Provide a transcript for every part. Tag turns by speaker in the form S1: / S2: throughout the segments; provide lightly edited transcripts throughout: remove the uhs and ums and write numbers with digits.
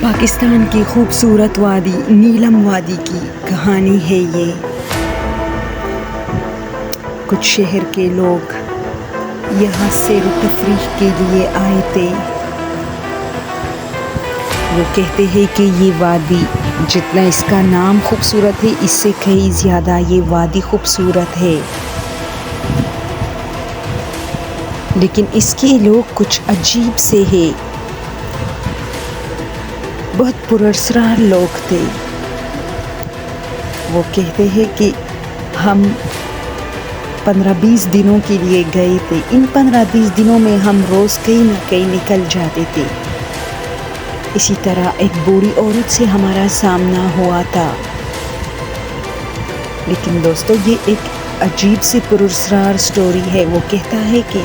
S1: پاکستان کی خوبصورت وادی نیلم وادی کی کہانی ہے یہ۔ کچھ شہر کے لوگ یہاں سیر و تفریح کے لیے آئے تھے۔ وہ کہتے ہیں کہ یہ وادی جتنا اس کا نام خوبصورت ہے، اس سے کہیں زیادہ یہ وادی خوبصورت ہے، لیکن اس کے لوگ کچھ عجیب سے ہیں۔ بہت پراسرار لوگ تھے۔ وہ کہتے ہیں کہ ہم 15-20 دنوں کے لیے گئے تھے۔ ان 15-20 دنوں میں ہم روز کہیں نہ کہیں نکل جاتے تھے۔ اسی طرح ایک بوڑھی عورت سے ہمارا سامنا ہوا تھا۔ لیکن دوستو، یہ ایک عجیب سے پراسرار سٹوری ہے۔ وہ کہتا ہے کہ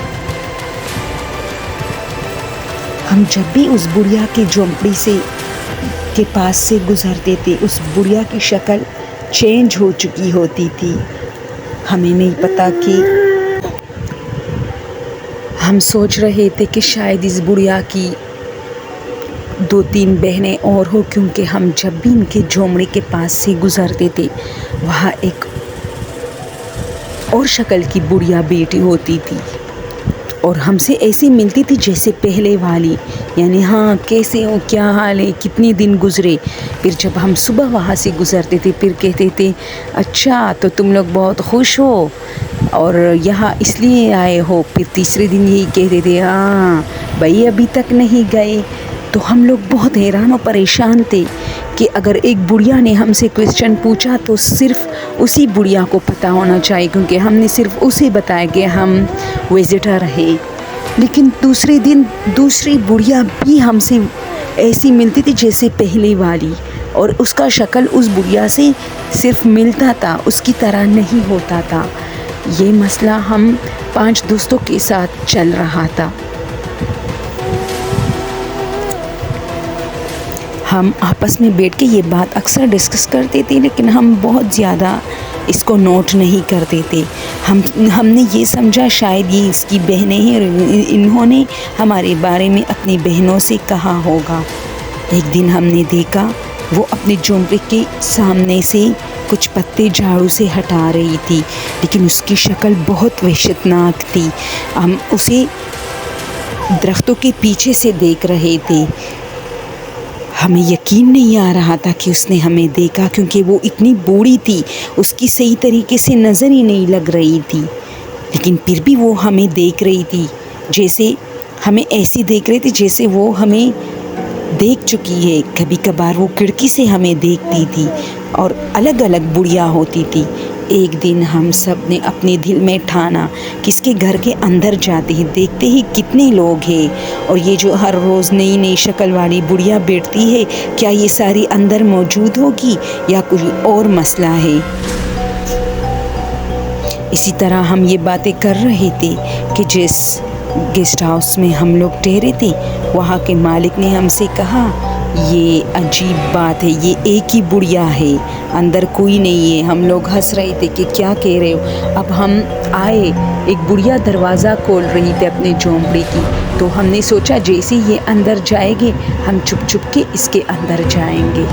S1: ہم جب بھی اس بڑھیا کی جھونپڑی کے پاس سے گزرتے تھے، اس بڑھیا کی شکل چینج ہو چکی ہوتی تھی۔ ہمیں نہیں پتا کہ ہم سوچ رہے تھے کہ شاید اس بڑھیا کی 2-3 بہنیں اور ہو، کیونکہ ہم جب بھی ان کے جھونپڑی کے پاس سے گزرتے تھے، وہاں ایک اور شکل کی بڑھیا بیٹی ہوتی تھی اور ہم سے ایسی ملتی تھی جیسے پہلے والی، یعنی ہاں کیسے ہو، کیا حال ہے، کتنے دن گزرے۔ پھر جب ہم صبح وہاں سے گزرتے تھے، پھر کہتے تھے اچھا تو تم لوگ بہت خوش ہو اور یہاں اس لیے آئے ہو۔ پھر تیسرے دن یہی کہتے تھے ہاں بھائی ابھی تک نہیں گئے۔ تو ہم لوگ بہت حیران و پریشان تھے کہ اگر ایک بڑھیا نے ہم سے کویسچن پوچھا تو صرف اسی بڑھیا کو پتہ ہونا چاہیے، کیونکہ ہم نے صرف اسے بتایا کہ ہم وزٹر ہے۔ لیکن دوسرے دن دوسری بڑھیا بھی ہم سے ایسی ملتی تھی جیسے پہلے والی، اور اس کا شکل اس بڑھیا سے صرف ملتا تھا، اس کی طرح نہیں ہوتا تھا۔ یہ مسئلہ ہم 5 دوستوں کے ساتھ چل رہا تھا۔ ہم آپس میں بیٹھ کے یہ بات اکثر ڈسکس کرتے تھے، لیکن ہم بہت زیادہ اس کو نوٹ نہیں کرتے تھے۔ ہم نے یہ سمجھا شاید یہ اس کی بہنیں ہیں اور انہوں نے ہمارے بارے میں اپنی بہنوں سے کہا ہوگا۔ ایک دن ہم نے دیکھا وہ اپنے جھونپڑی کے سامنے سے کچھ پتے جھاڑو سے ہٹا رہی تھی، لیکن اس کی شکل بہت وحشتناک تھی۔ ہم اسے درختوں کے پیچھے سے دیکھ رہے تھے۔ ہمیں یقین نہیں آ رہا تھا کہ اس نے ہمیں دیکھا، کیونکہ وہ اتنی بوڑھی تھی، اس کی صحیح طریقے سے نظر ہی نہیں لگ رہی تھی، لیکن پھر بھی وہ ہمیں دیکھ رہی تھی، جیسے ہمیں ایسی دیکھ رہی تھی جیسے وہ ہمیں دیکھ چکی ہے۔ کبھی کبھار وہ کھڑکی سے ہمیں دیکھتی تھی اور الگ الگ بڑھیا ہوتی تھی۔ ایک دن ہم سب نے اپنے دل میں ٹھانا کہ اس کے گھر کے اندر جاتے ہیں، دیکھتے ہی کتنے لوگ ہیں، اور یہ جو ہر روز نئی نئی شکل والی بڑھیا بیٹھتی ہے، کیا یہ ساری اندر موجود ہوگی یا کوئی اور مسئلہ ہے۔ اسی طرح ہم یہ باتیں کر رہے تھے کہ جس گیسٹ ہاؤس میں ہم لوگ ٹھہرے تھے، وہاں کے مالک نے ہم سے کہا یہ عجیب بات ہے، یہ ایک ہی بڑھیا ہے، اندر کوئی نہیں ہے۔ ہم لوگ ہنس رہے تھے کہ کیا کہہ رہے ہو۔ اب ہم آئے، ایک بڑھیا دروازہ کھول رہی تھی اپنے جھونپڑی کی، تو ہم نے سوچا جیسے یہ اندر جائے گے ہم چھپ چھپ کے اس کے اندر جائیں گے۔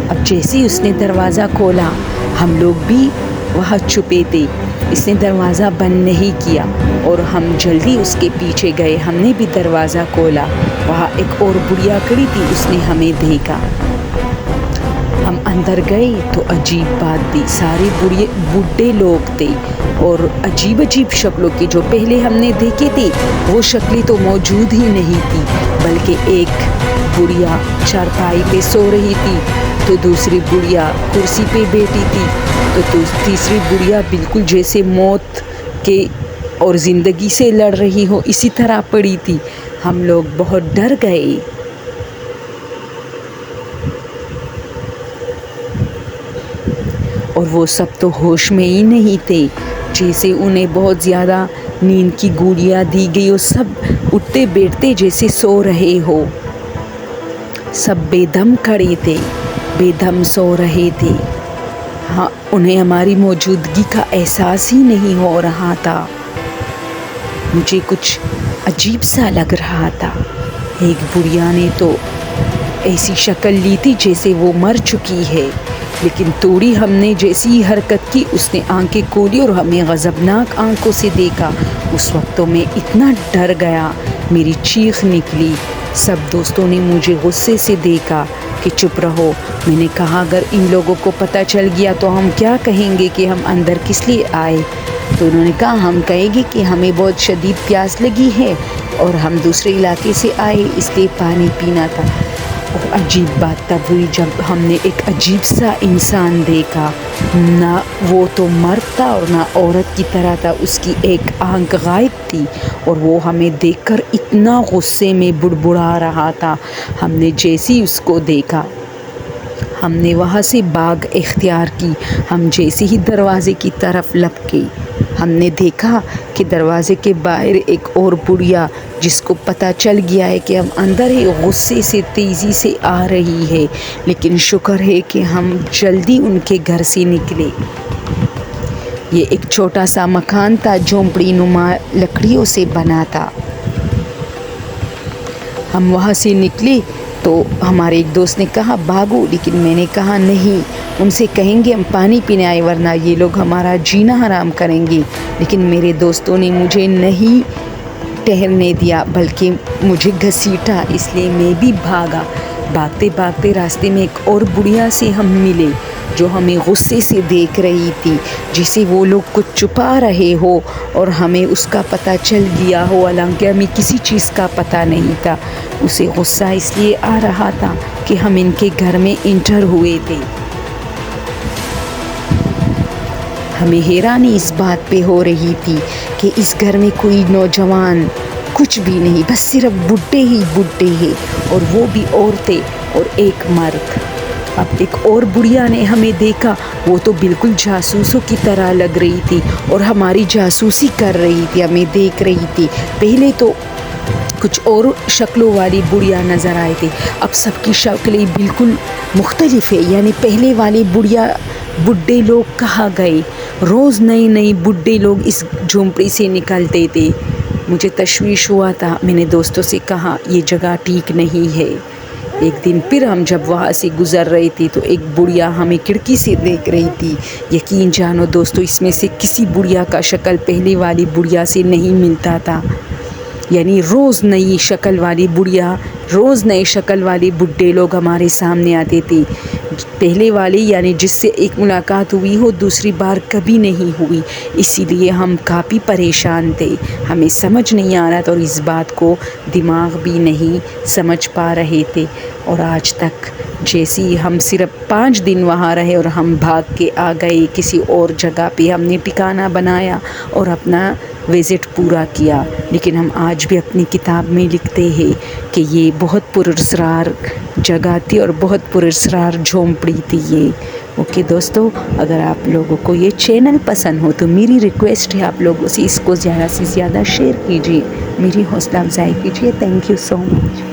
S1: اب جیسے اس نے دروازہ کھولا، ہم لوگ بھی وہاں چھپے تھے۔ اس نے دروازہ بند نہیں کیا اور ہم جلدی اس کے پیچھے گئے۔ ہم نے بھی دروازہ کھولا، وہاں ایک اور بڑھیا کھڑی تھی، اس نے ہمیں دیکھا۔ ہم اندر گئے تو عجیب بات تھی، سارے بوڑھے لوگ تھے اور عجیب عجیب شکلوں کی، جو پہلے ہم نے دیکھے تھے وہ شکلیں تو موجود ہی نہیں تھی، بلکہ ایک بڑھیا چارپائی پہ سو رہی تھی، تو دوسری بڑھیا کرسی پہ بیٹھی تھی، تو تیسری بڑھیا بالکل جیسے موت کے اور زندگی سے لڑ رہی ہو، اسی طرح پڑی تھی۔ ہم لوگ بہت ڈر گئے۔ اور وہ سب تو ہوش میں ہی نہیں تھے، جیسے انہیں بہت زیادہ نیند کی گولیاں دی گئی، اور سب اٹھتے بیٹھتے جیسے سو رہے ہو۔ سب بے دم کھڑے تھے، بے دم سو رہے تھے۔ ہاں، انہیں ہماری موجودگی کا احساس ہی نہیں ہو رہا تھا۔ مجھے کچھ عجیب سا لگ رہا تھا۔ ایک بڑھیا نے تو ایسی شکل لی تھی جیسے وہ مر چکی ہے، لیکن توڑی ہم نے جیسی حرکت کی اس نے آنکھیں کھولی اور ہمیں غضبناک آنکھوں سے دیکھا۔ اس وقت تو میں اتنا ڈر گیا، میری چیخ نکلی۔ سب دوستوں نے مجھے غصے سے دیکھا کہ چپ رہو۔ میں نے کہا اگر ان لوگوں کو پتہ چل گیا تو ہم کیا کہیں گے کہ ہم اندر کس لیے آئے؟ تو انہوں نے کہا ہم کہیں گے کہ ہمیں بہت شدید پیاس لگی ہے اور ہم دوسرے علاقے سے آئے اس لیے پانی پینا تھا۔ اور عجیب بات تب ہوئی جب ہم نے ایک عجیب سا انسان دیکھا، نہ وہ تو مرد تھا اور نہ عورت کی طرح تھا، اس کی ایک آنکھ غائب تھی اور وہ ہمیں دیکھ کر اتنا غصے میں بڑبڑا رہا تھا۔ ہم نے جیسے ہی اس کو دیکھا ہم نے وہاں سے بھاگ اختیار کی۔ ہم جیسے ہی دروازے کی طرف لپکے ہم نے دیکھا کہ دروازے کے باہر ایک اور بڑھیا جس کو پتہ چل گیا ہے کہ ہم اندر ہے، غصے سے تیزی سے آ رہی ہے، لیکن شکر ہے کہ ہم جلدی ان کے گھر سے نکلے۔ یہ ایک چھوٹا سا مکان تھا، جھونپڑی نما لکڑیوں سے بنا تھا۔ ہم وہاں سے نکلے تو ہمارے ایک دوست نے کہا بھاگو، لیکن میں نے کہا نہیں، ان سے کہیں گے ہم پانی پینے آئے ورنہ یہ لوگ ہمارا جینا حرام کریں گے۔ لیکن میرے دوستوں نے مجھے نہیں ٹہرنے دیا بلکہ مجھے گھسیٹا، اس لیے میں بھی بھاگا۔ بھاگتے بھاگتے راستے میں ایک اور بڑھیا سے ہم ملے جو ہمیں غصے سے دیکھ رہی تھی، جسے وہ لوگ کچھ چھپا رہے ہو اور ہمیں اس کا پتہ چل گیا ہو، حالانکہ ہمیں کسی چیز کا پتہ نہیں تھا۔ اسے غصہ اس لیے آ رہا تھا کہ ہم ان کے گھر میں انٹر ہوئے تھے۔ ہمیں حیرانی اس بات پہ ہو رہی تھی کہ اس گھر میں کوئی نوجوان کچھ بھی نہیں، بس صرف بڈھے ہی بڈھے ہیں، اور وہ بھی عورتیں اور ایک مرد۔ اب ایک اور بڑھیا نے ہمیں دیکھا، وہ تو بالکل جاسوسوں کی طرح لگ رہی تھی اور ہماری جاسوسی کر رہی تھی، ہمیں دیکھ رہی تھی۔ پہلے تو کچھ اور شکلوں والی بڑھیا نظر آئے تھے، اب سب کی شکلیں بالکل مختلف ہے، یعنی پہلے والے بڑھیا بڈھے لوگ کہاں گئے؟ روز نئے نئے بڈھے لوگ اس جھونپڑی سے نکلتے تھے۔ مجھے تشویش ہوا تھا، میں نے دوستوں سے کہا یہ جگہ ٹھیک نہیں ہے۔ ایک دن پھر ہم جب وہاں سے گزر رہے تھے تو ایک بڑھیا ہمیں کھڑکی سے دیکھ رہی تھی۔ یقین جانو دوستو، اس میں سے کسی بڑھیا کا شکل پہلے والی بڑھیا سے نہیں ملتا تھا، یعنی روز نئی شکل والی بڑھیا، روز نئے شکل والے بڈھے لوگ ہمارے سامنے آتے تھے۔ پہلے والے یعنی جس سے ایک ملاقات ہوئی ہو دوسری بار کبھی نہیں ہوئی، اسی لیے ہم کافی پریشان تھے، ہمیں سمجھ نہیں آ رہا تھا اور اس بات کو دماغ بھی نہیں سمجھ پا رہے تھے۔ اور آج تک جیسی ہم صرف 5 دن وہاں رہے اور ہم بھاگ کے آ گئے کسی اور جگہ پہ، ہم نے ٹھکانہ بنایا اور اپنا وزٹ پورا کیا، لیکن ہم آج بھی اپنی کتاب میں لکھتے ہیں کہ یہ بہت پراسرار جگہ تھی اور بہت پراسرار جھونپڑی تھی یہ۔ اوکے دوستو، اگر آپ لوگوں کو یہ چینل پسند ہو تو میری ریکویسٹ ہے آپ لوگوں سے اس کو زیادہ سے زیادہ شیئر کیجیے، میری حوصلہ افزائی کیجیے۔ Thank you so much.